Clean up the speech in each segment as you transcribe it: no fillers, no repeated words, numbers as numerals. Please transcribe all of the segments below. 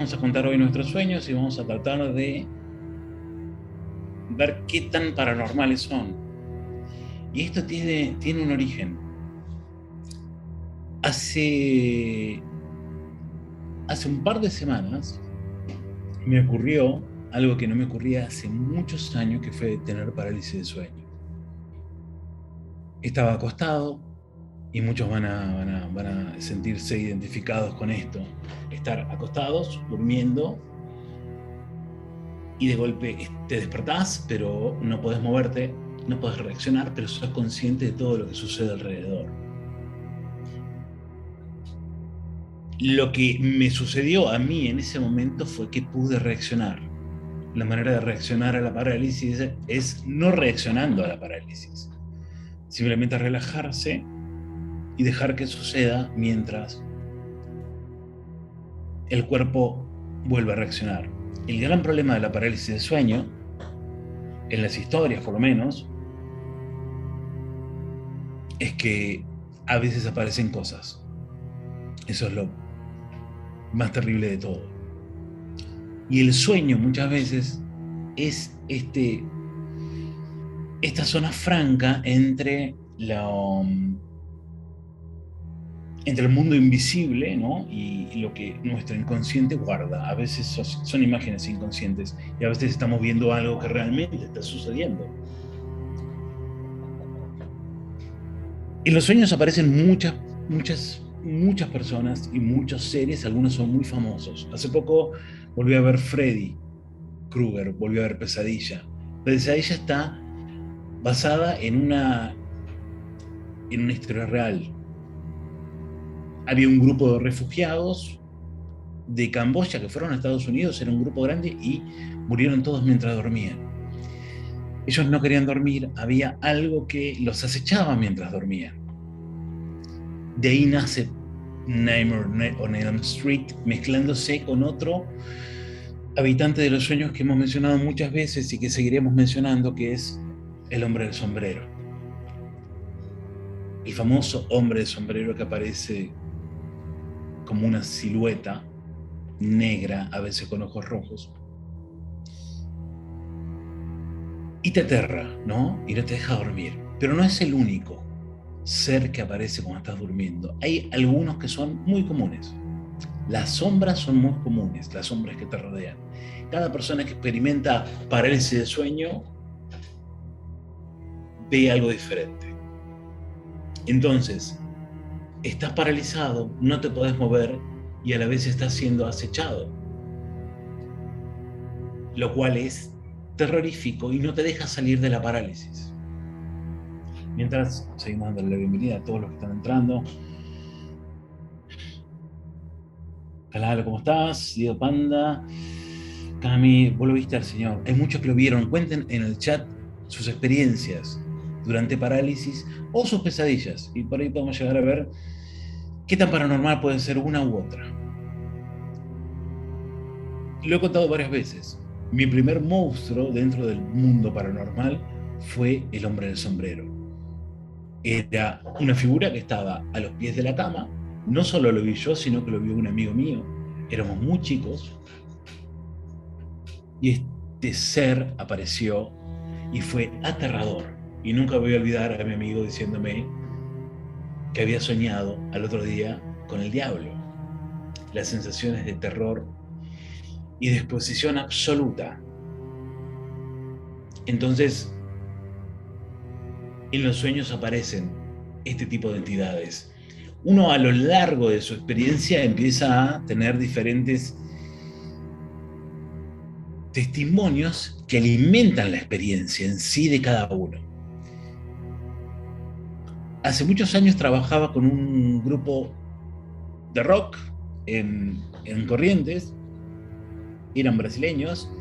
Vamos a contar hoy nuestros sueños y vamos a tratar de ver qué tan paranormales son. Y esto tiene un origen. Hace, hace un par de semanas me ocurrió algo que no me ocurría hace muchos años, que fue tener parálisis de sueño. Estaba acostado y muchos van a sentirse identificados con esto. Estar acostados, durmiendo, y de golpe te despertás, pero no podés moverte, no podés reaccionar, pero sos consciente de todo lo que sucede alrededor. Lo que me sucedió a mí en ese momento fue que pude reaccionar. La manera de reaccionar a la parálisis es no reaccionando a la parálisis, simplemente relajarse y dejar que suceda mientras el cuerpo vuelve a reaccionar. El gran problema de la parálisis de sueño, en las historias por lo menos, es que a veces aparecen cosas. Eso es lo más terrible de todo. Y el sueño muchas veces es esta zona franca entre el mundo invisible, ¿no? Y lo que nuestro inconsciente guarda. A veces son imágenes inconscientes y a veces estamos viendo algo que realmente está sucediendo. En los sueños aparecen muchas personas y muchos seres, algunos son muy famosos. Hace poco volví a ver Freddy Krueger, volví a ver Pesadilla. Pesadilla está basada en una historia real. Había un grupo de refugiados de Camboya que fueron a Estados Unidos, era un grupo grande y murieron todos mientras dormían. Ellos no querían dormir, había algo que los acechaba mientras dormían. De ahí nace Nightmare on Elm Street, mezclándose con otro habitante de los sueños que hemos mencionado muchas veces y que seguiremos mencionando, que es el hombre del sombrero. El famoso hombre de sombrero que aparece como una silueta negra, a veces con ojos rojos, y te aterra, ¿no? Y no te deja dormir. Pero no es el único ser que aparece cuando estás durmiendo. Hay algunos que son muy comunes. Las sombras son muy comunes, las sombras que te rodean. Cada persona que experimenta parálisis de sueño ve algo diferente. Entonces, estás paralizado, no te podés mover y a la vez estás siendo acechado, lo cual es terrorífico y no te deja salir de la parálisis. Mientras seguimos dando la bienvenida a todos los que están entrando. Calalo, ¿cómo estás? Diego Panda, Cami, vos lo viste al señor. Hay muchos que lo vieron. Cuenten en el chat sus experiencias durante parálisis o sus pesadillas. Y por ahí podemos llegar a ver qué tan paranormal puede ser una u otra. Lo he contado varias veces. Mi primer monstruo dentro del mundo paranormal fue el hombre del sombrero. Era una figura que estaba a los pies de la cama. No solo lo vi yo, sino que lo vio un amigo mío. Éramos muy chicos. Y este ser apareció y fue aterrador. Y nunca voy a olvidar a mi amigo diciéndome que había soñado al otro día con el diablo. Las sensaciones de terror y de exposición absoluta. Entonces, en los sueños aparecen este tipo de entidades. Uno a lo largo de su experiencia empieza a tener diferentes testimonios que alimentan la experiencia en sí de cada uno. Hace muchos años trabajaba con un grupo de rock en Corrientes, eran brasileños,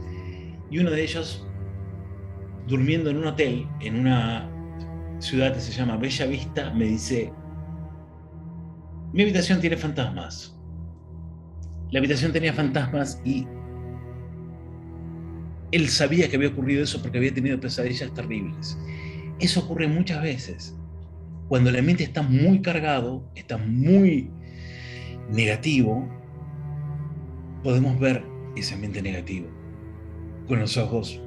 y uno de ellos, durmiendo en un hotel en una ciudad que se llama Bella Vista, me dice: mi habitación tiene fantasmas. La habitación tenía fantasmas y él sabía que había ocurrido eso porque había tenido pesadillas terribles. Eso ocurre muchas veces. Cuando la mente está muy cargado, está muy negativo, podemos ver ese ambiente negativo con los ojos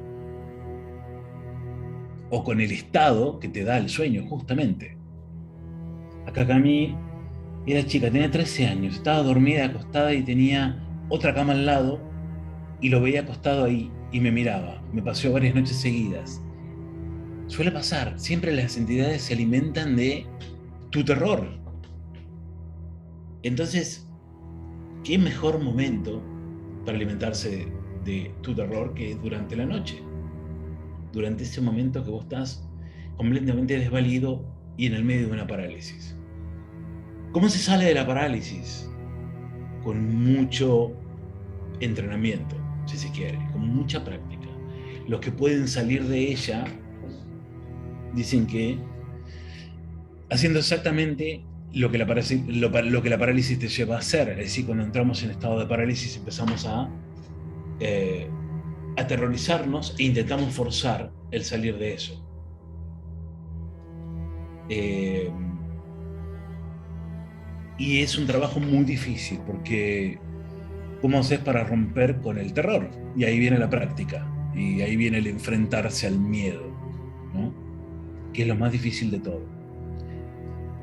o con el estado que te da el sueño, justamente. Acá Cami era chica, tenía 13 años, estaba dormida, acostada y tenía otra cama al lado y lo veía acostado ahí y me miraba. Me pasó varias noches seguidas. Suele pasar, siempre las entidades se alimentan de tu terror. Entonces, ¿qué mejor momento para alimentarse de tu terror que durante la noche? Durante ese momento que vos estás completamente desvalido y en el medio de una parálisis. ¿Cómo se sale de la parálisis? Con mucho entrenamiento, si se quiere, con mucha práctica. Los que pueden salir de ella dicen que haciendo exactamente lo que la parálisis te lleva a hacer. Es decir, cuando entramos en estado de parálisis empezamos a aterrorizarnos e intentamos forzar el salir de eso. Y es un trabajo muy difícil porque ¿cómo haces para romper con el terror? Y ahí viene la práctica, y ahí viene el enfrentarse al miedo, ¿no? Que es lo más difícil de todo.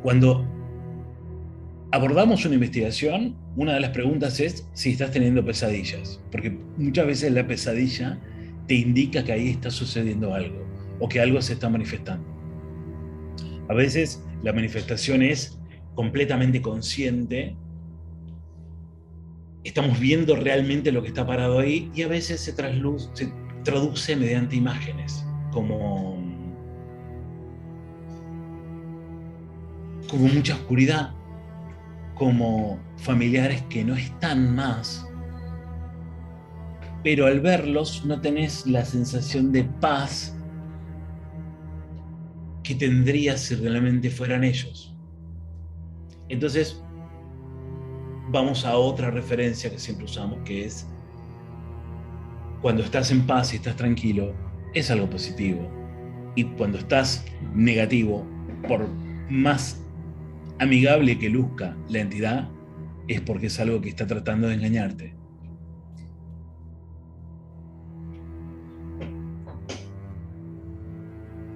Cuando abordamos una investigación, una de las preguntas es si estás teniendo pesadillas, porque muchas veces la pesadilla te indica que ahí está sucediendo algo, o que algo se está manifestando. A veces la manifestación es completamente consciente, estamos viendo realmente lo que está parado ahí, y a veces se traduce mediante imágenes, como mucha oscuridad, como familiares que no están más, pero al verlos no tenés la sensación de paz que tendrías si realmente fueran ellos. Entonces, vamos a otra referencia que siempre usamos, que es cuando estás en paz y estás tranquilo, es algo positivo. Y cuando estás negativo, por más amigable que luzca la entidad, es porque es algo que está tratando de engañarte.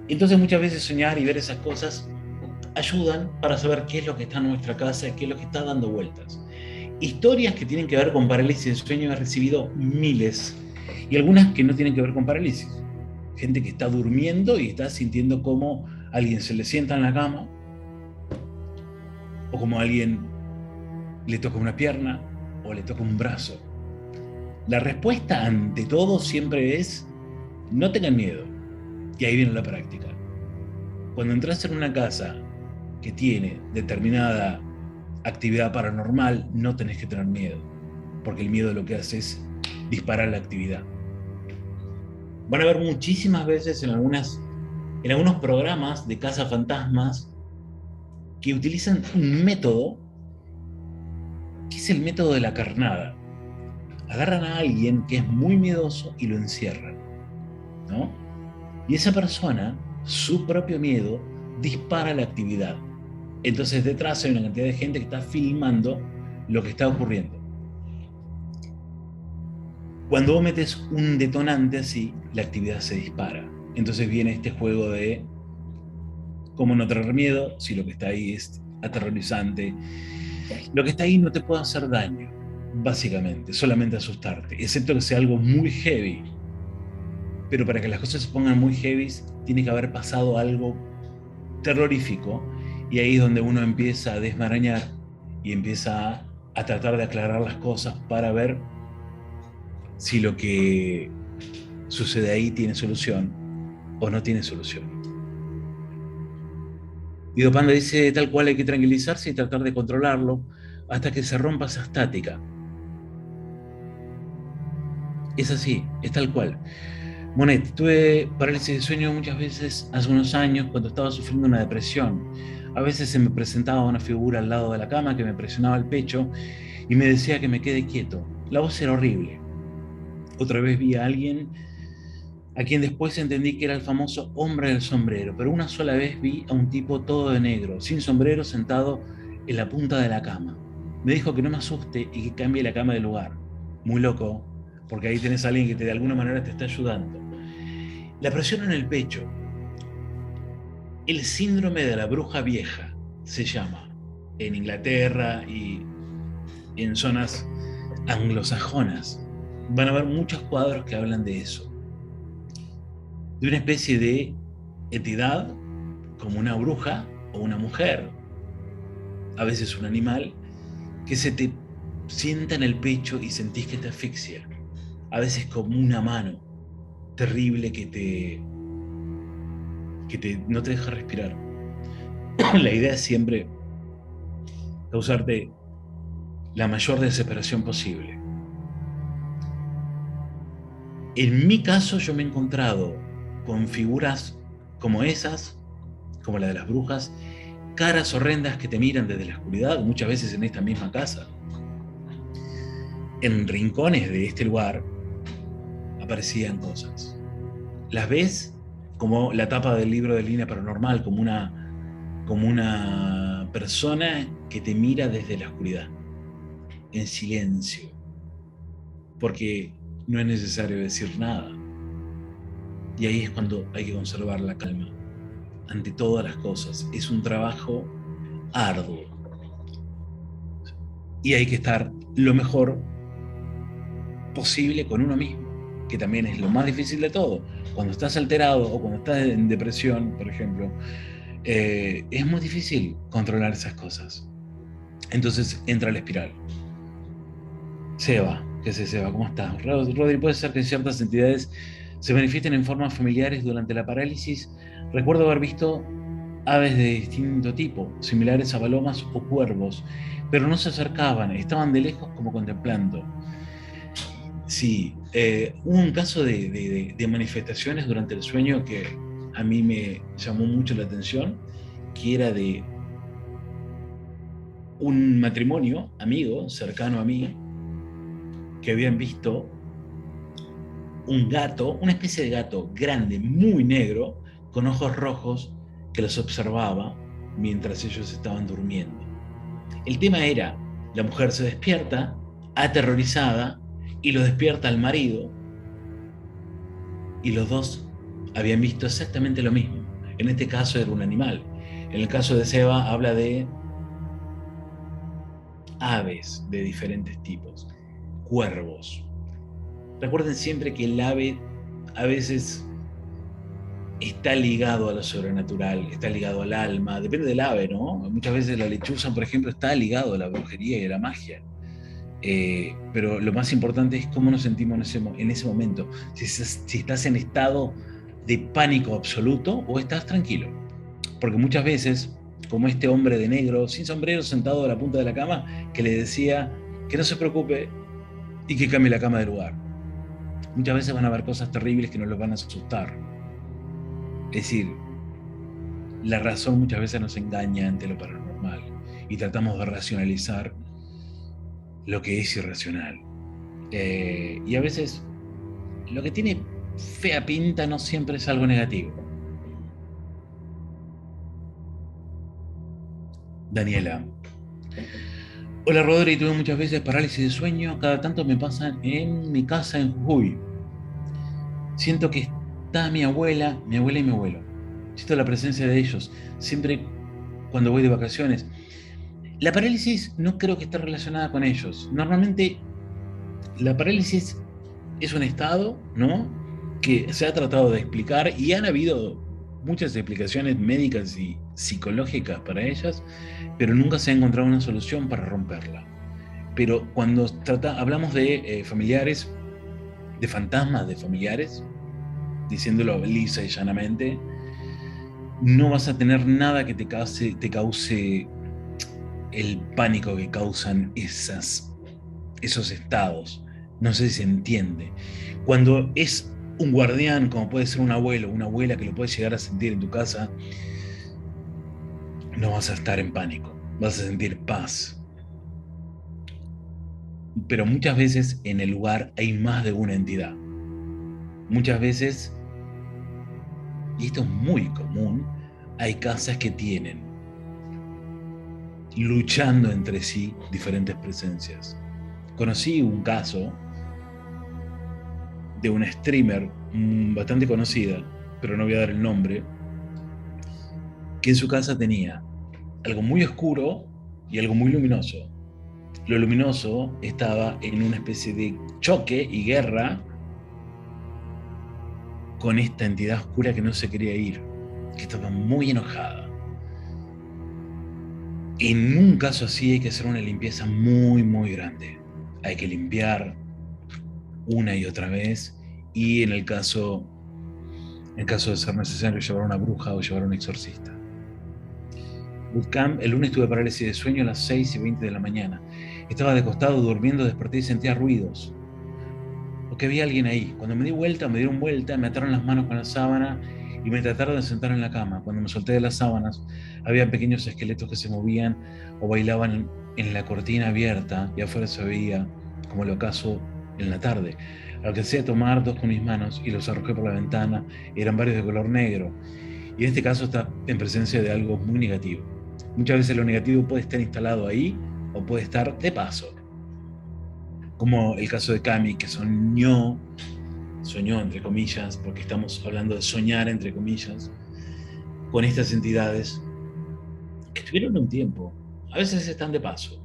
Entonces muchas veces soñar y ver esas cosas ayudan para saber qué es lo que está en nuestra casa, qué es lo que está dando vueltas. Historias que tienen que ver con parálisis de sueño he recibido miles, y algunas que no tienen que ver con parálisis. Gente que está durmiendo y está sintiendo como alguien se le sienta en la cama, o como alguien le toca una pierna o le toca un brazo. La respuesta ante todo siempre es: no tengan miedo. Y ahí viene la práctica. Cuando entras en una casa que tiene determinada actividad paranormal, no tenés que tener miedo, porque el miedo lo que hace es disparar la actividad. Van a ver muchísimas veces en algunos programas de cazafantasmas que utilizan un método que es el método de la carnada. Agarran a alguien que es muy miedoso y lo encierran, ¿no? Y esa persona, su propio miedo, dispara la actividad. Entonces detrás hay una cantidad de gente que está filmando lo que está ocurriendo. Cuando vos metes un detonante así, la actividad se dispara. Entonces viene este juego de cómo no tener miedo si lo que está ahí es aterrorizante. Lo que está ahí no te puede hacer daño, básicamente, solamente asustarte, excepto que sea algo muy heavy. Pero para que las cosas se pongan muy heavy, tiene que haber pasado algo terrorífico, y ahí es donde uno empieza a desmarañar y empieza a tratar de aclarar las cosas para ver si lo que sucede ahí tiene solución o no tiene solución. Guido Panda dice: tal cual hay que tranquilizarse y tratar de controlarlo hasta que se rompa esa estática. Es así, es tal cual. Monet, tuve parálisis de sueño muchas veces hace unos años cuando estaba sufriendo una depresión. A veces se me presentaba una figura al lado de la cama que me presionaba el pecho y me decía que me quede quieto. La voz era horrible. Otra vez vi a alguien a quien después entendí que era el famoso hombre del sombrero, pero una sola vez vi a un tipo todo de negro, sin sombrero, sentado en la punta de la cama. Me dijo que no me asuste y que cambie la cama de lugar. muy loco, porque ahí tenés a alguien que de alguna manera te está ayudando. La presión en el pecho. El síndrome de la bruja vieja se llama en Inglaterra y en zonas anglosajonas. Van a haber muchos cuadros que hablan de eso, de una especie de entidad como una bruja o una mujer, a veces un animal, que se te sienta en el pecho y sentís que te asfixia, a veces como una mano terrible no te deja respirar. La idea es siempre causarte la mayor desesperación posible. En mi caso yo me he encontrado con figuras como esas, como la de las brujas, caras horrendas que te miran desde la oscuridad, muchas veces en esta misma casa. En rincones de este lugar aparecían cosas. Las ves como la tapa del libro de Línea Paranormal, como una persona que te mira desde la oscuridad, en silencio, porque no es necesario decir nada. Y ahí es cuando hay que conservar la calma ante todas las cosas. Es un trabajo arduo y hay que estar lo mejor posible con uno mismo, que también es lo más difícil de todo. Cuando estás alterado o cuando estás en depresión, por ejemplo, es muy difícil controlar esas cosas. Entonces entra la espiral. Seba, ¿qué sé Seba? ¿Cómo estás? Rodri, ¿puede ser que ciertas entidades se manifiesten en formas familiares durante la parálisis? Recuerdo haber visto aves de distinto tipo, similares a palomas o cuervos, pero no se acercaban, estaban de lejos como contemplando. Sí, hubo un caso de manifestaciones durante el sueño que a mí me llamó mucho la atención, que era de un matrimonio amigo, cercano a mí, que habían visto un gato, una especie de gato grande, muy negro, con ojos rojos, que los observaba mientras ellos estaban durmiendo. El tema era, la mujer se despierta, aterrorizada, y lo despierta al marido, y los dos habían visto exactamente lo mismo. En este caso era un animal. En el caso de Seba habla de aves de diferentes tipos, cuervos. Recuerden siempre que el ave a veces está ligado a lo sobrenatural, está ligado al alma, depende del ave, ¿no? Muchas veces la lechuza, por ejemplo, está ligado a la brujería y a la magia. Pero lo más importante es cómo nos sentimos en ese momento. Si estás en estado de pánico absoluto o estás tranquilo. Porque muchas veces, como este hombre de negro, sin sombrero, sentado a la punta de la cama, que le decía que no se preocupe y que cambie la cama de lugar. Muchas veces van a haber cosas terribles que nos los van a asustar. Es decir, la razón muchas veces nos engaña ante lo paranormal y tratamos de racionalizar lo que es irracional. Y a veces lo que tiene fea pinta no siempre es algo negativo. Daniela. Hola Rodri, tuve muchas veces parálisis de sueño, cada tanto me pasan en mi casa en Jujuy. Siento que está mi abuela y mi abuelo. Siento la presencia de ellos, siempre cuando voy de vacaciones. La parálisis no creo que esté relacionada con ellos. Normalmente la parálisis es un estado, ¿no?, que se ha tratado de explicar y han habido muchas explicaciones médicas y psicológicas para ellas, pero nunca se ha encontrado una solución para romperla. Pero cuando hablamos de familiares, de fantasmas de familiares, diciéndolo lisa y llanamente, no vas a tener nada que te cause el pánico que causan esos estados. No sé si se entiende. Cuando es un guardián, como puede ser un abuelo, una abuela que lo puedes llegar a sentir en tu casa, no vas a estar en pánico, vas a sentir paz. Pero muchas veces en el lugar hay más de una entidad. Muchas veces, y esto es muy común, hay casas que tienen luchando entre sí diferentes presencias. Conocí un caso de una streamer bastante conocida, pero no voy a dar el nombre, que en su casa tenía algo muy oscuro y algo muy luminoso. Lo luminoso estaba en una especie de choque y guerra con esta entidad oscura que no se quería ir, que estaba muy enojada. En un caso así hay que hacer una limpieza muy, muy grande. Hay que limpiar una y otra vez, y en caso de ser necesario, llevar a una bruja o llevar a un exorcista. Bootcamp, el lunes tuve parálisis de sueño a las 6:20 de la mañana. Estaba de costado durmiendo, desperté y sentía ruidos. Porque había alguien ahí. Cuando me dieron vuelta, me ataron las manos con la sábana y me trataron de sentar en la cama. Cuando me solté de las sábanas, había pequeños esqueletos que se movían o bailaban en la cortina abierta, y afuera se veía como el ocaso en la tarde. Alcancé a tomar dos con mis manos y los arrojé por la ventana. Eran varios de color negro. Y en este caso está en presencia de algo muy negativo. Muchas veces lo negativo puede estar instalado ahí o puede estar de paso. Como el caso de Cami, que soñó entre comillas, porque estamos hablando de soñar entre comillas, con estas entidades que estuvieron un tiempo. A veces están de paso.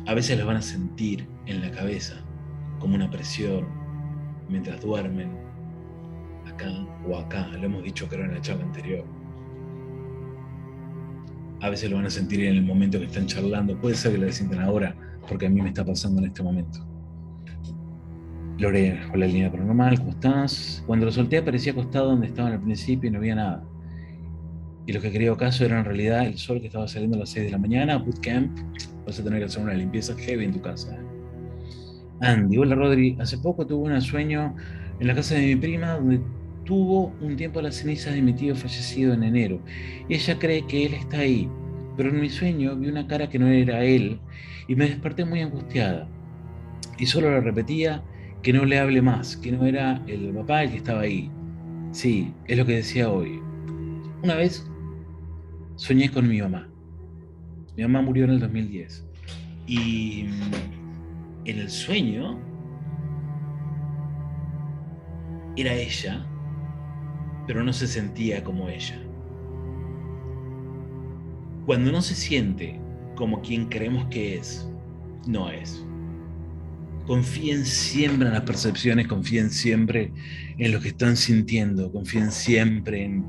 A veces las van a sentir en la cabeza como una presión mientras duermen, acá o acá. Lo hemos dicho, creo, en la charla anterior. A veces lo van a sentir en el momento que están charlando. Puede ser que lo sientan ahora, porque a mí me está pasando en este momento. Lore, hola Línea Paranormal, ¿cómo estás? Cuando lo solté aparecía acostado donde estaban al principio y no había nada. Y lo que quería acaso era en realidad el sol que estaba saliendo a las 6 de la mañana. Bootcamp, vas a tener que hacer una limpieza heavy en tu casa. Andy, hola Rodri, hace poco tuve un sueño en la casa de mi prima donde tuvo un tiempo las cenizas de mi tío fallecido en enero. Y ella cree que él está ahí, pero en mi sueño vi una cara que no era él y me desperté muy angustiada. Y solo le repetía que no le hable más, que no era el papá el que estaba ahí. Sí, es lo que decía hoy. Una vez soñé con mi mamá. Mi mamá murió en el 2010. Y en el sueño era ella, pero no se sentía como ella. Cuando no se siente como quien creemos que es, no es. Confíen siempre en las percepciones, confíen siempre en lo que están sintiendo, confíen siempre en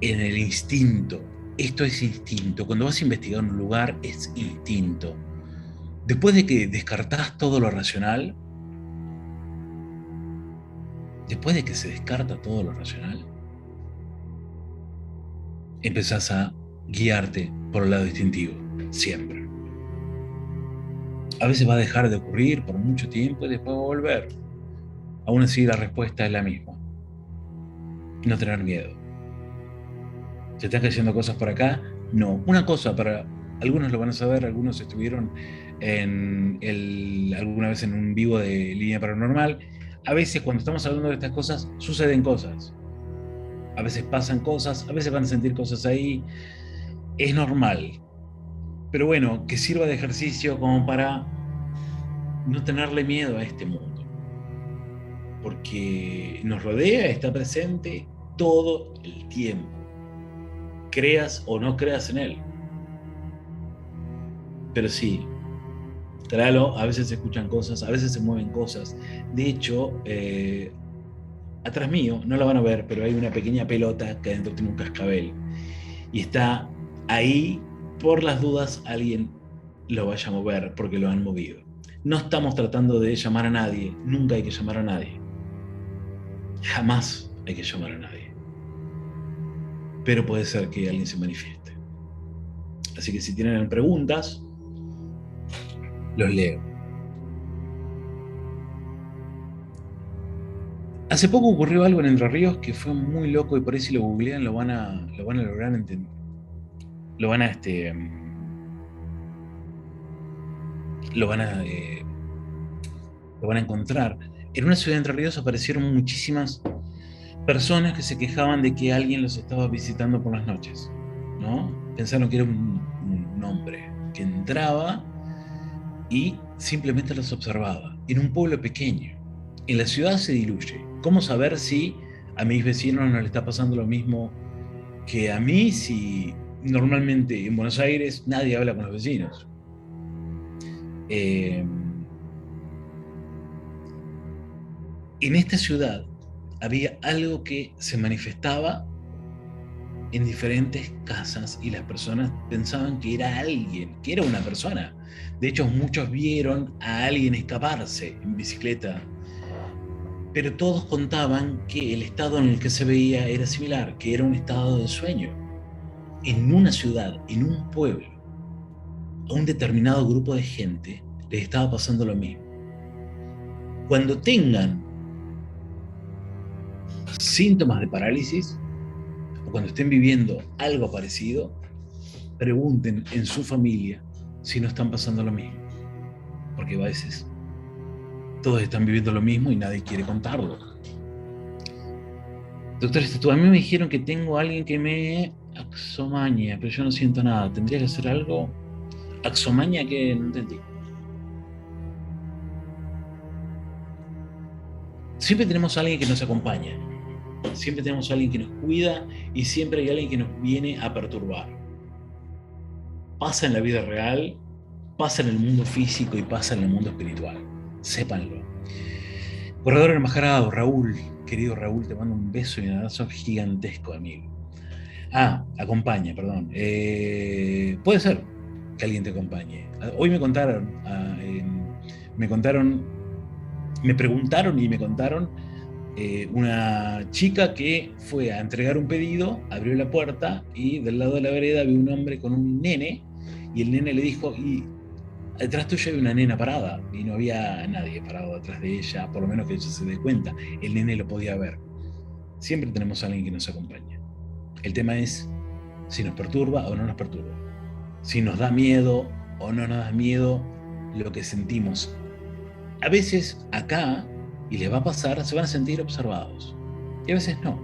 el instinto. Esto es instinto. Cuando vas a investigar un lugar, es instinto. Después de que descartás todo lo racional, después de que se descarta todo lo racional, empezás a guiarte por el lado instintivo, siempre. A veces va a dejar de ocurrir por mucho tiempo y después va a volver. Aún así, la respuesta es la misma. No tener miedo. ¿Se están cayendo cosas por acá? No. Una cosa, para algunos lo van a saber, algunos estuvieron alguna vez en un vivo de Línea Paranormal. A veces cuando estamos hablando de estas cosas, suceden cosas. A veces pasan cosas, a veces van a sentir cosas ahí. Es normal. Pero bueno, que sirva de ejercicio como para no tenerle miedo a este mundo. Porque nos rodea, está presente todo el tiempo. Creas o no creas en él. Pero sí, tráelo, a veces se escuchan cosas, a veces se mueven cosas. De hecho, atrás mío, no la van a ver, pero hay una pequeña pelota que adentro tiene un cascabel. Y está ahí, por las dudas, alguien lo vaya a mover porque lo han movido. No estamos tratando de llamar a nadie, nunca hay que llamar a nadie. Jamás hay que llamar a nadie. Pero puede ser que alguien se manifieste. Así que si tienen preguntas, los leo. Hace poco ocurrió algo en Entre Ríos que fue muy loco, y por ahí si lo googlean lo van a lograr entender. Lo van a encontrar. En una ciudad de Entre Ríos aparecieron muchísimas personas que se quejaban de que alguien los estaba visitando por las noches, ¿no? Pensaron que era un hombre que entraba y simplemente los observaba. En un pueblo pequeño. En la ciudad se diluye. ¿Cómo saber si a mis vecinos no les está pasando lo mismo que a mí, si normalmente en Buenos Aires nadie habla con los vecinos? En esta ciudad había algo que se manifestaba en diferentes casas y las personas pensaban que era alguien, que era una persona. De hecho, muchos vieron a alguien escaparse en bicicleta, pero todos contaban que el estado en el que se veía era similar, que era un estado de sueño. En una ciudad, en un pueblo, a un determinado grupo de gente les estaba pasando lo mismo. Cuando tengan síntomas de parálisis o cuando estén viviendo algo parecido, pregunten en su familia si no están pasando lo mismo. Porque a veces todos están viviendo lo mismo y nadie quiere contarlo. Doctor, a mí me dijeron que tengo a alguien que me axomaña, pero yo no siento nada. ¿Tendría que hacer algo? ¿Axomaña? Que no entendí. Siempre tenemos a alguien que nos acompaña. Siempre tenemos a alguien que nos cuida y siempre hay alguien que nos viene a perturbar. Pasa en la vida real, pasa en el mundo físico y pasa en el mundo espiritual. Sépanlo. Corredor enmascarado, Raúl, querido Raúl, te mando un beso y un abrazo gigantesco, amigo. Acompaña, perdón. Puede ser que alguien te acompañe. Hoy me contaron, me preguntaron y me contaron una chica que fue a entregar un pedido, abrió la puerta y del lado de la vereda había un hombre con un nene y el nene le dijo, y detrás tuyo hay una nena parada, y no había nadie parado detrás de ella, por lo menos que ella se dé cuenta. El nene lo podía ver. Siempre tenemos a alguien que nos acompaña. El tema es si nos perturba o no nos perturba, si nos da miedo o no nos da miedo lo que sentimos. A veces acá, y les va a pasar, se van a sentir observados, y a veces no.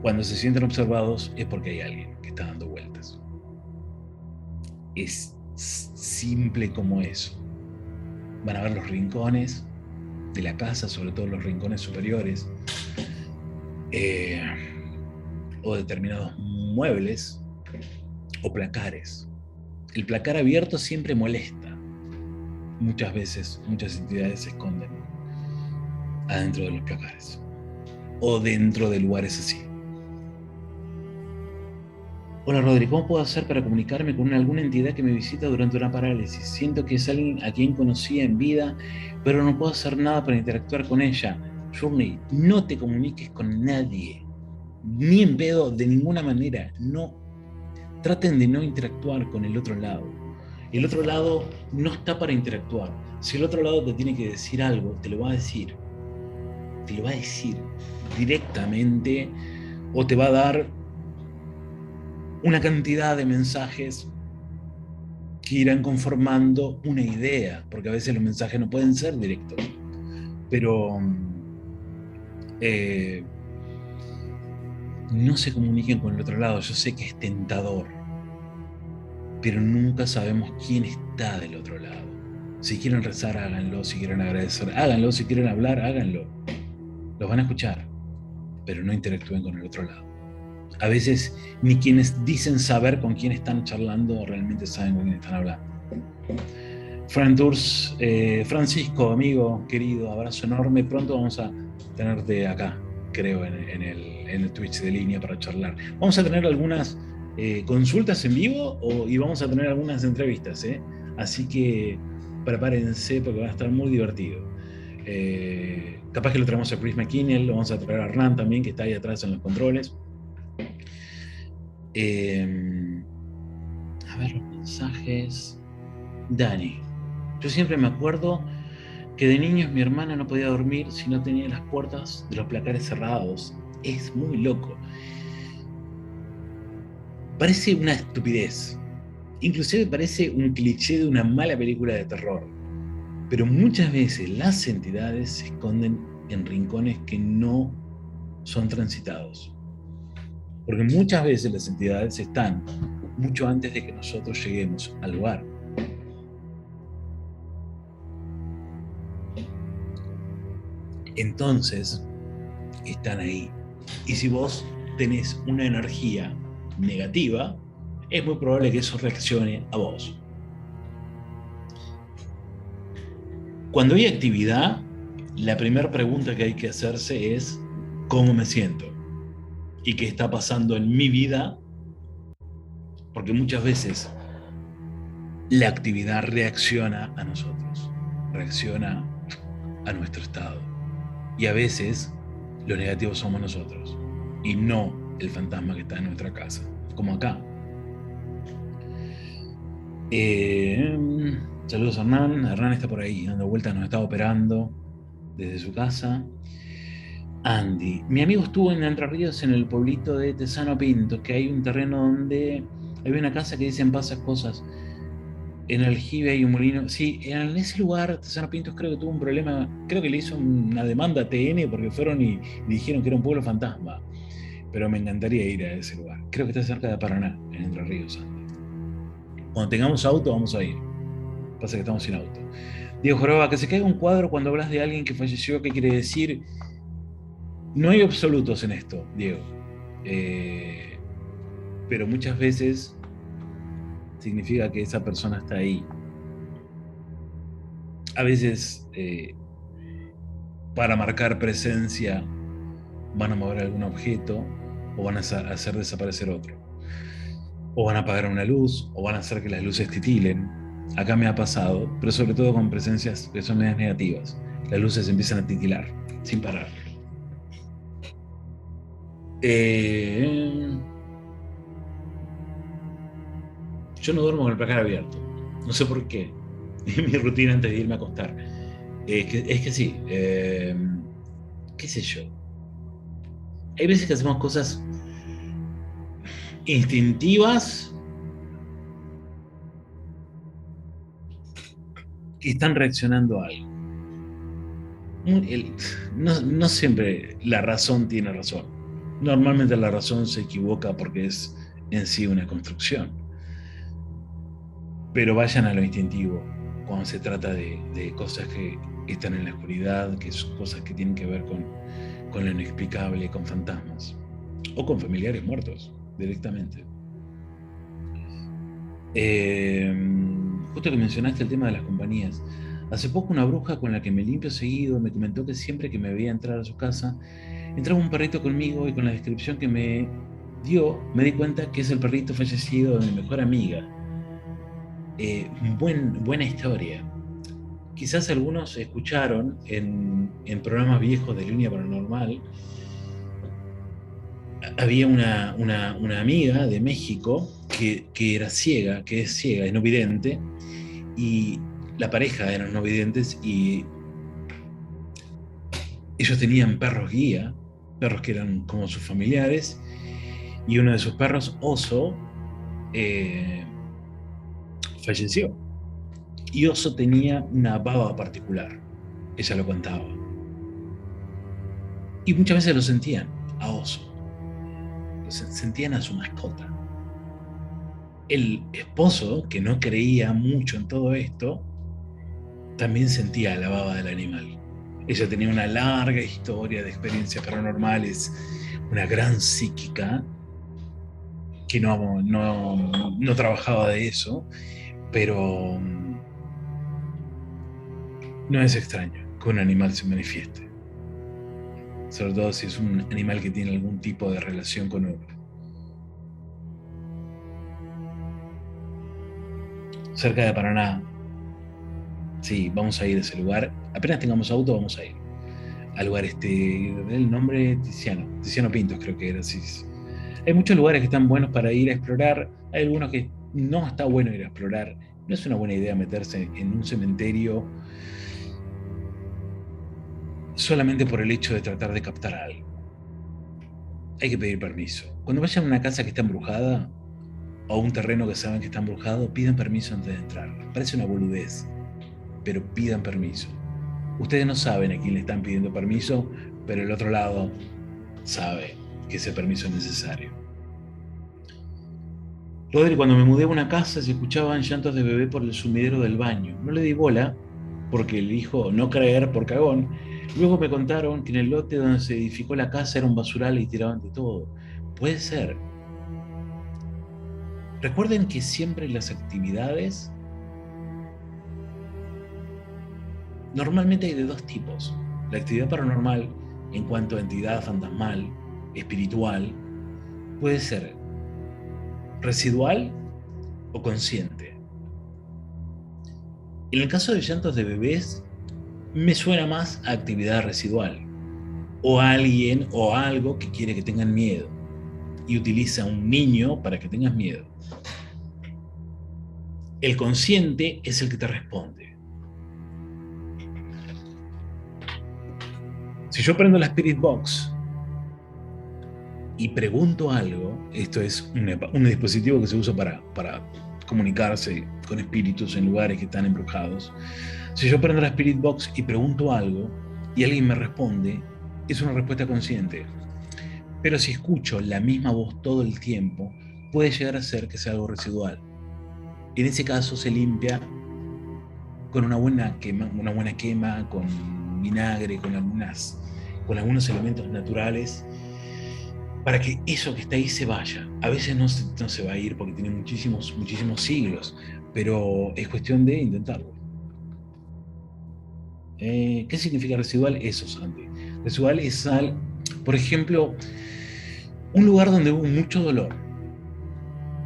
Cuando se sienten observados es porque hay alguien que está dando vueltas. Es simple como eso. Van a ver los rincones de la casa, sobre todo los rincones superiores, o determinados muebles o placares. El placar abierto siempre molesta. Muchas veces, muchas entidades se esconden adentro de los placares o dentro de lugares así. Hola Rodri, ¿cómo puedo hacer para comunicarme con alguna entidad que me visita durante una parálisis? Siento que es alguien a quien conocía en vida, pero no puedo hacer nada para interactuar con ella. Journey, no te comuniques con nadie, ni en pedo, de ninguna manera. No, traten de no interactuar con el otro lado. El otro lado no está para interactuar. Si el otro lado te tiene que decir algo, te lo va a decir. Te lo va a decir directamente o te va a dar una cantidad de mensajes que irán conformando una idea, porque a veces los mensajes no pueden ser directos. Pero no se comuniquen con el otro lado. Yo sé que es tentador, pero nunca sabemos quién está del otro lado. Si quieren rezar, háganlo. Si quieren agradecer, háganlo. Si quieren hablar, háganlo. Los van a escuchar, pero no interactúen con el otro lado. A veces ni quienes dicen saber con quién están charlando realmente saben con quién están hablando. Fran Tours, Francisco, amigo, querido, abrazo enorme. Pronto vamos a tenerte acá, creo, en el Twitch de línea para charlar. Vamos a tener algunas consultas en vivo y vamos a tener algunas entrevistas, así que prepárense porque va a estar muy divertido. Capaz que lo traemos a Chris McKinnell, lo vamos a traer a Hernán también, que está ahí atrás en los controles. A ver los mensajes. Dani, yo siempre me acuerdo que de niños mi hermana no podía dormir si no tenía las puertas de los placares cerrados. Es muy loco. Parece una estupidez. Inclusive parece un cliché de una mala película de terror. Pero muchas veces las entidades se esconden en rincones que no son transitados. Porque muchas veces las entidades están mucho antes de que nosotros lleguemos al lugar. Entonces, están ahí. Y si vos tenés una energía negativa, es muy probable que eso reaccione a vos. Cuando hay actividad, la primera pregunta que hay que hacerse es ¿cómo me siento? ¿Y qué está pasando en mi vida? Porque muchas veces la actividad reacciona a nosotros, reacciona a nuestro estado. Y a veces los negativos somos nosotros y no el fantasma que está en nuestra casa, como acá. Saludos a Hernán. Hernán está por ahí, dando vueltas, nos está operando desde su casa. Andy, mi amigo estuvo en Entre Ríos, en el pueblito de Tesano Pinto, que hay un terreno donde hay una casa que dicen pasas cosas. En el Jibe hay un molino. Sí, en ese lugar, Tesano Pintos creo que tuvo un problema, creo que le hizo una demanda a TN porque fueron y dijeron que era un pueblo fantasma. Pero me encantaría ir a ese lugar. Creo que está cerca de Paraná, en Entre Ríos, Andy. Cuando tengamos auto, vamos a ir. Pasa que estamos sin auto. Diego Joroba, que se caiga un cuadro cuando hablas de alguien que falleció, ¿qué quiere decir? No hay absolutos en esto, Diego. Pero muchas veces significa que esa persona está ahí. A veces, para marcar presencia, van a mover algún objeto o van a hacer desaparecer otro. O van a apagar una luz o van a hacer que las luces titilen. Acá me ha pasado, pero sobre todo con presencias que son medias negativas. Las luces empiezan a titilar sin parar. Yo no duermo con el placar abierto. No sé por qué. Es mi rutina antes de irme a acostar. Es que sí. ¿Qué sé yo? Hay veces que hacemos cosas instintivas que están reaccionando a algo. No siempre la razón tiene razón. Normalmente la razón se equivoca porque es en sí una construcción. Pero vayan a lo instintivo cuando se trata de cosas que están en la oscuridad, que son cosas que tienen que ver con lo inexplicable, con fantasmas o con familiares muertos directamente. Justo que mencionaste el tema de las compañías. Hace poco una bruja con la que me limpio seguido me comentó que siempre que me veía entrar a su casa, entraba un perrito conmigo y con la descripción que me dio, me di cuenta que es el perrito fallecido de mi mejor amiga. Buena historia. Quizás algunos escucharon en programas viejos de Línea Paranormal, había una amiga de México que era ciega, que es ciega, es no vidente, y la pareja eran no videntes y ellos tenían perros guía, perros que eran como sus familiares, y uno de sus perros, Oso, falleció. Y Oso tenía una baba particular, ella lo contaba. Y muchas veces lo sentían a Oso, sentían a su mascota. El esposo, que no creía mucho en todo esto, también sentía la baba del animal. Ella tenía una larga historia de experiencias paranormales, una gran psíquica, que no trabajaba de eso, pero no es extraño que un animal se manifieste, sobre todo si es un animal que tiene algún tipo de relación con uno. Cerca de Paraná, sí, vamos a ir a ese lugar. Apenas tengamos auto, vamos a ir al lugar el nombre Tiziano Pintos creo que era así. Hay muchos lugares que están buenos para ir a explorar, hay algunos que no está bueno ir a explorar. No es una buena idea meterse en un cementerio solamente por el hecho de tratar de captar algo. Hay que pedir permiso. Cuando vayan a una casa que está embrujada o a un terreno que saben que está embrujado, pidan permiso antes de entrar. Parece una boludez, pero pidan permiso. Ustedes no saben a quién le están pidiendo permiso, pero el otro lado sabe que ese permiso es necesario. Rodri, cuando me mudé a una casa se escuchaban llantos de bebé por el sumidero del baño. No le di bola porque elijo no creer por cagón. Luego me contaron que en el lote donde se edificó la casa era un basural y tiraban de todo. Puede ser. Recuerden que siempre las actividades normalmente hay de dos tipos. La actividad paranormal, en cuanto a entidad fantasmal, espiritual, puede ser residual o consciente. En el caso de llantos de bebés, me suena más a actividad residual, o a alguien o algo que quiere que tengan miedo y utiliza a un niño para que tengas miedo. El consciente es el que te responde. Si yo prendo la Spirit Box y pregunto algo, esto es un dispositivo que se usa para comunicarse con espíritus en lugares que están embrujados. Si yo prendo la Spirit Box y pregunto algo y alguien me responde, es una respuesta consciente. Pero si escucho la misma voz todo el tiempo, puede llegar a ser que sea algo residual. En ese caso se limpia con una buena quema con vinagre, con algunos elementos naturales, para que eso que está ahí se vaya. A veces no se va a ir porque tiene muchísimos siglos, pero es cuestión de intentarlo. ¿Qué significa residual? Eso, Santi. Residual es por ejemplo, un lugar donde hubo mucho dolor.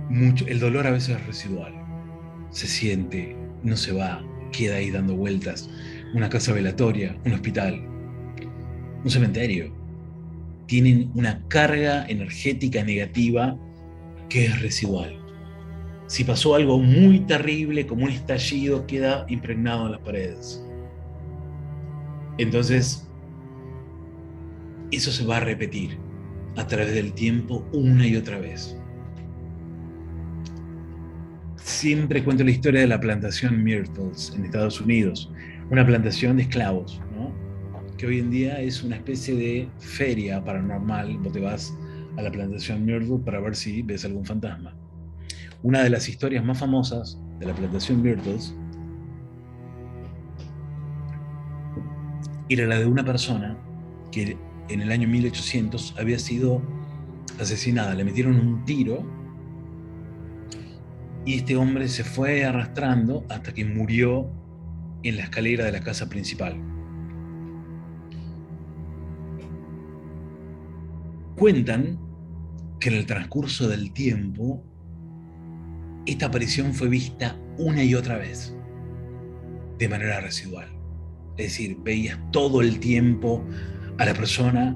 El dolor a veces es residual. Se siente, no se va, queda ahí dando vueltas. Una casa velatoria, un hospital, un cementerio. Tienen una carga energética negativa que es residual. Si pasó algo muy terrible, como un estallido, queda impregnado en las paredes. Entonces, eso se va a repetir a través del tiempo una y otra vez. Siempre cuento la historia de la plantación Myrtles en Estados Unidos, una plantación de esclavos, ¿no? Que hoy en día es una especie de feria paranormal. Vos te vas a la plantación Myrtle para ver si ves algún fantasma. Una de las historias más famosas de la plantación Myrtles era la de una persona que en el año 1800 había sido asesinada. Le metieron un tiro y este hombre se fue arrastrando hasta que murió en la escalera de la casa principal. Cuentan que en el transcurso del tiempo esta aparición fue vista una y otra vez de manera residual. Es decir, veías todo el tiempo a la persona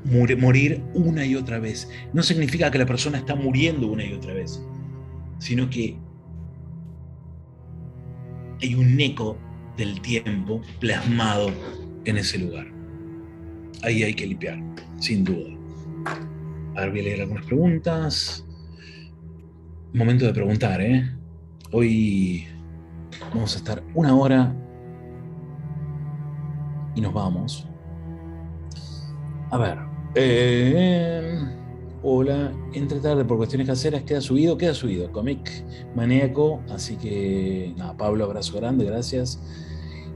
morir una y otra vez. No significa que la persona está muriendo una y otra vez, sino que hay un eco del tiempo plasmado en ese lugar. Ahí hay que limpiar, sin duda. A ver, voy a leer algunas preguntas. Momento de preguntar, ¿eh? Hoy vamos a estar 1 hora y nos vamos. A ver. Hola. Entre tarde por cuestiones caseras queda subido. Comic maníaco. Así que, nada, Pablo, abrazo grande, gracias.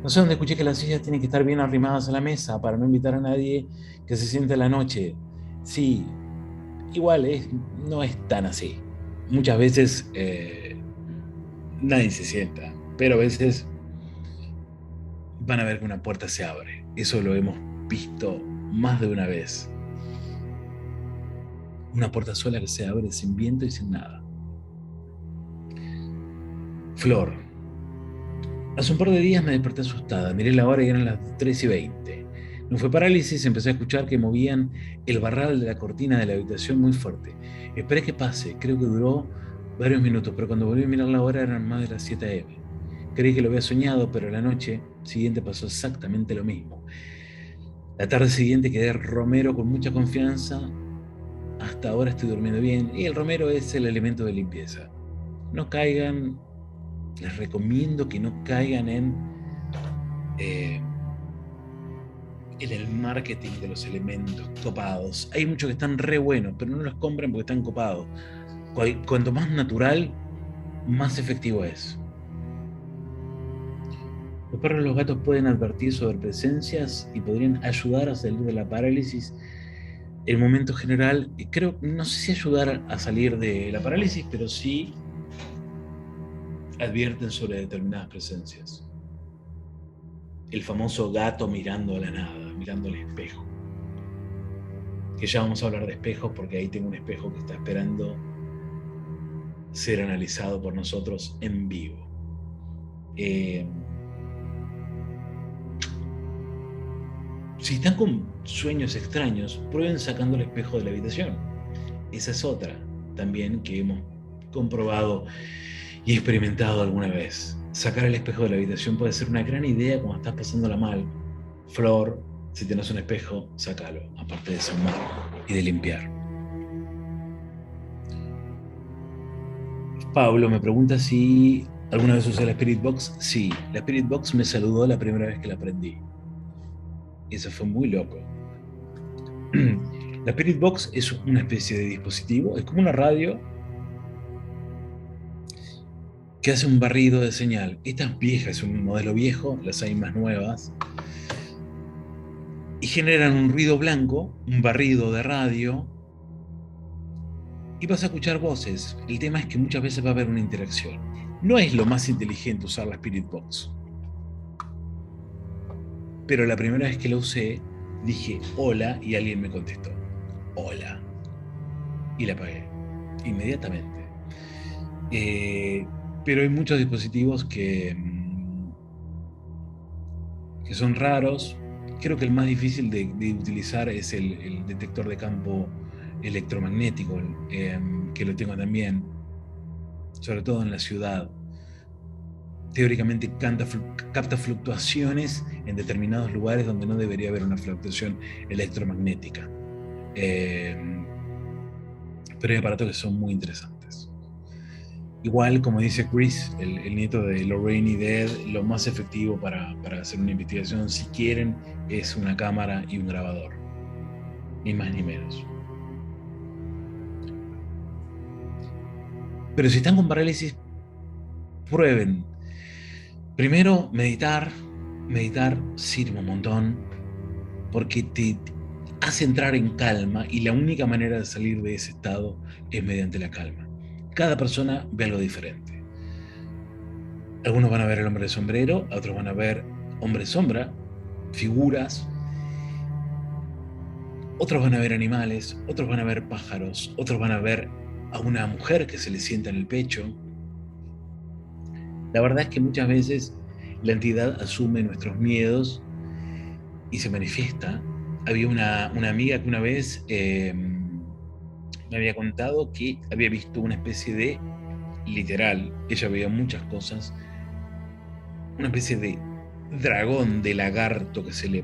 No sé dónde escuché que las sillas tienen que estar bien arrimadas a la mesa para no invitar a nadie que se siente a la noche. Sí, igual no es tan así. Muchas veces nadie se sienta, pero a veces van a ver que una puerta se abre. Eso lo hemos visto más de una vez. Una puerta sola que se abre sin viento y sin nada. Flor. Hace un par de días me desperté asustada. Miré la hora y eran las 3:20. No fue parálisis, empecé a escuchar que movían el barral de la cortina de la habitación muy fuerte. Esperé que pase, creo que duró varios minutos, pero cuando volví a mirar la hora eran más de las 7 a.m. Creí que lo había soñado, pero la noche siguiente pasó exactamente lo mismo. La tarde siguiente quedé romero con mucha confianza. Hasta ahora estoy durmiendo bien. Y el romero es el elemento de limpieza. No caigan, les recomiendo que no caigan en el marketing de los elementos copados. Hay muchos que están re buenos, pero no los compren porque están copados. Cuanto más natural, más efectivo es. Los perros y los gatos pueden advertir sobre presencias y podrían ayudar a salir de la parálisis. El momento general, creo, no sé si ayudar a salir de la parálisis, pero sí advierten sobre determinadas presencias. El famoso gato mirando a la nada, mirando al espejo. Que ya vamos a hablar de espejos porque ahí tengo un espejo que está esperando ser analizado por nosotros en vivo. Si están con sueños extraños, prueben sacando el espejo de la habitación. Esa es otra también que hemos comprobado y experimentado alguna vez. Sacar el espejo de la habitación puede ser una gran idea cuando estás pasándola mal. Flor, si tenés un espejo, sácalo, aparte de sumar y de limpiar. Pablo me pregunta si alguna vez usé la Spirit Box. Sí, la Spirit Box me saludó la primera vez que la aprendí. Eso fue muy loco. La Spirit Box es una especie de dispositivo, es como una radio que hace un barrido de señal. Esta es vieja, es un modelo viejo, las hay más nuevas. Y generan un ruido blanco, un barrido de radio, y vas a escuchar voces. El tema es que muchas veces va a haber una interacción. No es lo más inteligente usar la Spirit Box. Pero la primera vez que la usé, dije hola y alguien me contestó hola. Y la apagué inmediatamente. Pero hay muchos dispositivos que son raros. Creo que el más difícil de utilizar es el detector de campo electromagnético, que lo tengo también, sobre todo en la ciudad. Teóricamente capta fluctuaciones en determinados lugares donde no debería haber una fluctuación electromagnética. Pero hay aparatos que son muy interesantes. Igual, como dice Chris, el nieto de Lorraine y de Ed, lo más efectivo para hacer una investigación, si quieren, es una cámara y un grabador. Ni más ni menos. Pero si están con parálisis, prueben. Primero, meditar. Meditar sirve un montón porque te hace entrar en calma y la única manera de salir de ese estado es mediante la calma. Cada persona ve algo diferente. Algunos van a ver el hombre de sombrero, otros van a ver hombre sombra, figuras, otros van a ver animales, otros van a ver pájaros, otros van a ver a una mujer que se le sienta en el pecho. La verdad es que muchas veces la entidad asume nuestros miedos y se manifiesta. Había una amiga que una vez me había contado que había visto una especie de, literal, ella veía muchas cosas, una especie de dragón de lagarto que se le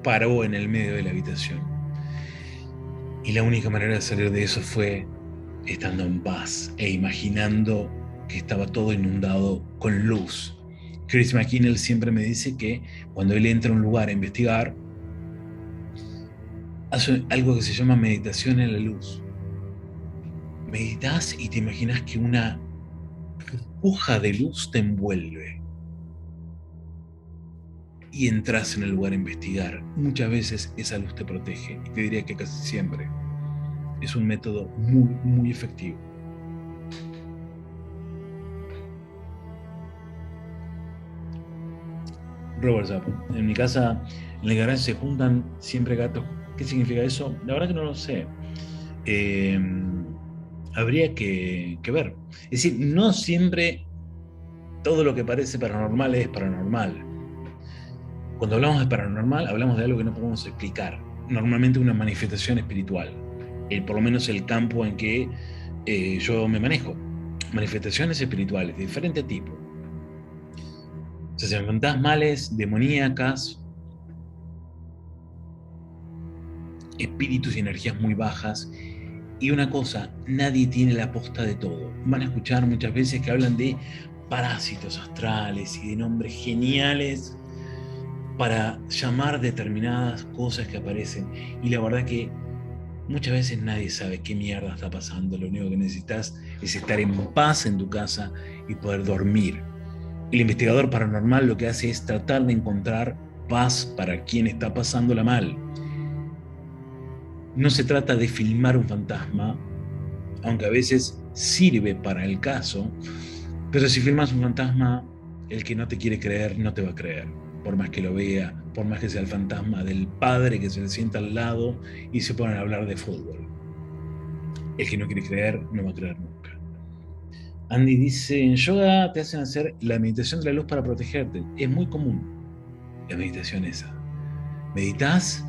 paró en el medio de la habitación. Y la única manera de salir de eso fue estando en paz e imaginando que estaba todo inundado con luz. Chris McKinnell siempre me dice que cuando él entra a un lugar a investigar, hace algo que se llama meditación en la luz. Meditas y te imaginas que una burbuja de luz te envuelve y entras en el lugar a investigar. Muchas veces esa luz te protege, y te diría que casi siempre. Es un método muy, muy efectivo. Robert Zappo. En mi casa, en el garaje se juntan siempre gatos. ¿Qué significa eso? La verdad que no lo sé. Habría que ver. Es decir, no siempre todo lo que parece paranormal es paranormal. Cuando hablamos de paranormal, hablamos de algo que no podemos explicar. Normalmente una manifestación espiritual. Por lo menos el campo en que yo me manejo. Manifestaciones espirituales de diferente tipo. O sea, sean fantasmales, demoníacas, espíritus y energías muy bajas. Y una cosa, nadie tiene la posta de todo. Van a escuchar muchas veces que hablan de parásitos astrales y de nombres geniales para llamar determinadas cosas que aparecen. Y la verdad que Muchas veces nadie sabe qué mierda está pasando. Lo único que necesitas es estar en paz en tu casa y poder dormir. El investigador paranormal lo que hace es tratar de encontrar paz para quien está pasándola mal. No se trata de filmar un fantasma, aunque a veces sirve para el caso, pero si filmas un fantasma, el que no te quiere creer no te va a creer, por más que lo vea, por más que sea el fantasma del padre que se le sienta al lado y se ponen a hablar de fútbol. El que no quiere creer no va a creer nunca. Andy dice, en yoga te hacen hacer la meditación de la luz para protegerte. Es muy común la meditación esa. Meditas,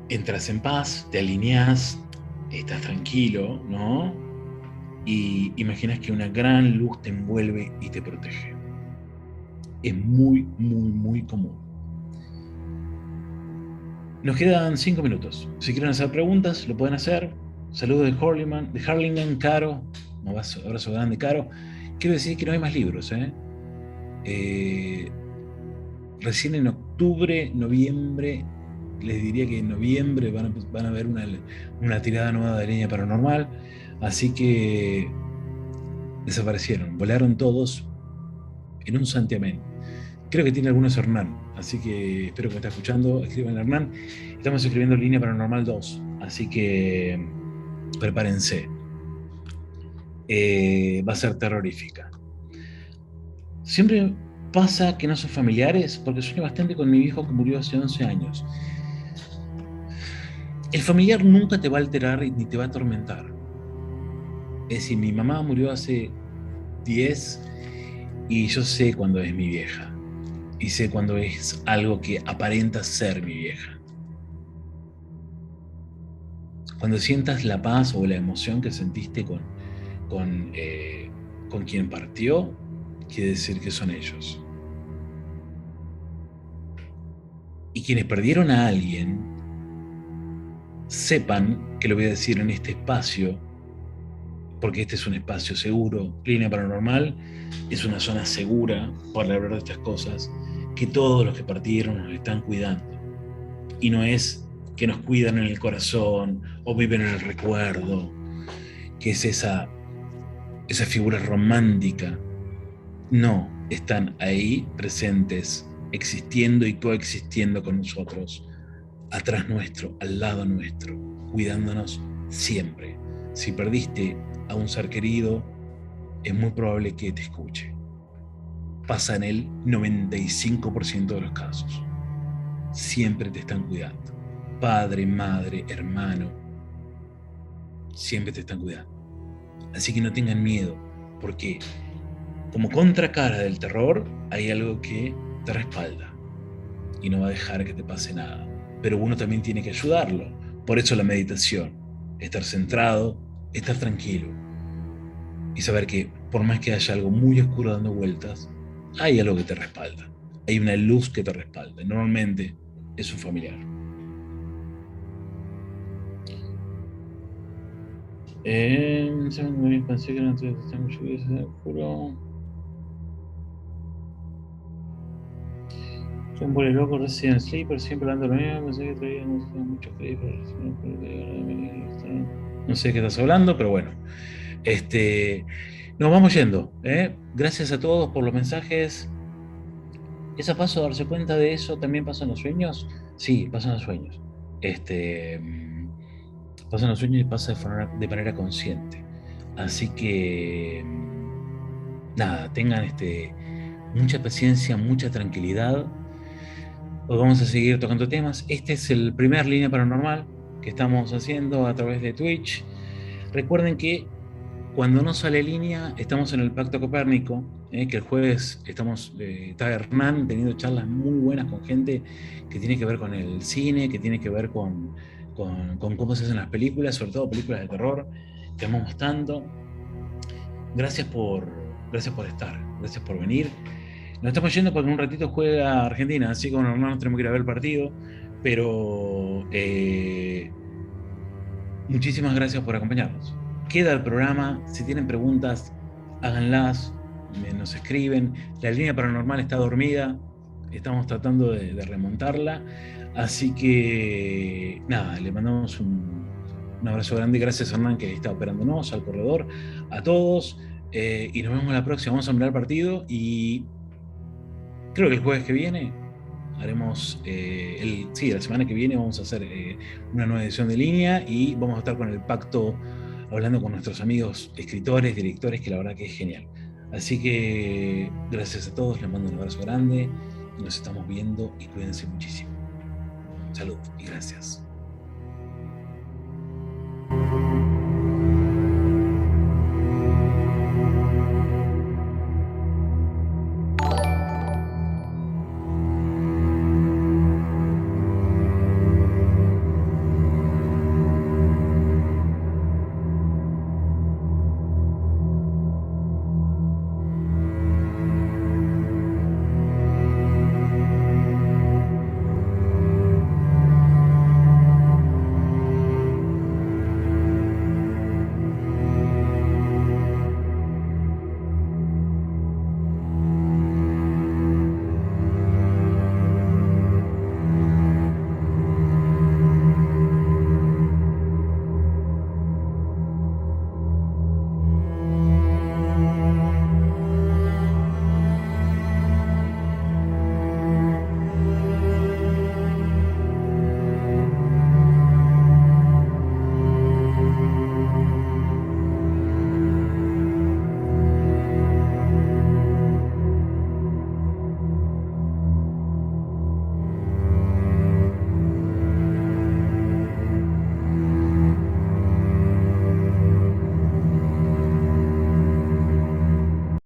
entras en paz, te alineás, estás tranquilo, ¿no? Y imaginas que una gran luz te envuelve y te protege. Es muy, muy, muy común. Nos quedan 5 minutos. Si quieren hacer preguntas, lo pueden hacer. Saludos de Harlingen, Caro. Un abrazo grande, Caro. Quiero decir que no hay más libros, recién en octubre, noviembre, les diría que en noviembre van a ver una tirada nueva de Línea Paranormal, así que desaparecieron, volaron todos en un santiamén. Creo que tiene algunos Hernán, así que espero que me esté escuchando, escriban Hernán. Estamos escribiendo Línea Paranormal 2, así que prepárense. Va a ser terrorífica. Siempre pasa que no son familiares, porque sueño bastante con mi viejo que murió hace 11 años. El familiar nunca te va a alterar ni te va a atormentar. Es decir, mi mamá murió hace 10 y yo sé cuándo es mi vieja. Y sé cuándo es algo que aparenta ser mi vieja. Cuando sientas la paz o la emoción que sentiste con quien partió, quiere decir que son ellos. Y quienes perdieron a alguien, sepan que lo voy a decir en este espacio, porque este es un espacio seguro. Línea Paranormal es una zona segura para hablar de estas cosas, que todos los que partieron nos están cuidando. Y no es que nos cuidan en el corazón o viven en el recuerdo, que es esa figura romántica. No, están ahí presentes, existiendo y coexistiendo con nosotros, atrás nuestro, al lado nuestro, cuidándonos siempre. Si perdiste a un ser querido, es muy probable que te escuche. Pasa en el 95% de los casos. Siempre te están cuidando. Padre, madre, hermano, siempre te están cuidando. Así que no tengan miedo, porque como contracara del terror, hay algo que te respalda y no va a dejar que te pase nada. Pero uno también tiene que ayudarlo. Por eso la meditación, estar centrado, estar tranquilo y saber que por más que haya algo muy oscuro dando vueltas, hay algo que te respalda. Hay una luz que te respalda. Normalmente es un familiar. Pensé que no te juro. Un vuelo loco, Resident Sleeper, siempre hablando lo mismo. Pensé que traía muchos créditos. No sé de qué estás hablando, pero bueno. Nos vamos yendo. Gracias a todos por los mensajes. ¿Es a paso darse cuenta de eso? ¿También pasan los sueños? Sí, pasan los sueños. Pasan los sueños y pasa de manera consciente. Así que, nada, tengan mucha paciencia, mucha tranquilidad. Hoy vamos a seguir tocando temas. Este es el primer Línea Paranormal que estamos haciendo a través de Twitch. Recuerden que cuando no sale línea, estamos en el Pacto Copérnico, que el jueves está Hernán teniendo charlas muy buenas con gente que tiene que ver con el cine, que tiene que ver con cómo se hacen las películas, sobre todo películas de terror, que amamos tanto. Gracias por estar, gracias por venir. Nos estamos yendo porque en un ratito juega Argentina, así que con Hernán tenemos que ir a ver el partido, pero muchísimas gracias por acompañarnos. Queda el programa, si tienen preguntas, háganlas, nos escriben. La línea paranormal está dormida, estamos tratando de remontarla. Así que nada, le mandamos un abrazo grande. Gracias, Hernán, que está operándonos, al corredor, a todos. Y nos vemos la próxima. Vamos a mirar el partido y creo que el jueves que viene haremos, sí, la semana que viene vamos a hacer una nueva edición de Línea y vamos a estar con el pacto hablando con nuestros amigos escritores, directores, que la verdad que es genial. Así que gracias a todos, les mando un abrazo grande y nos estamos viendo y cuídense muchísimo. Salud y gracias.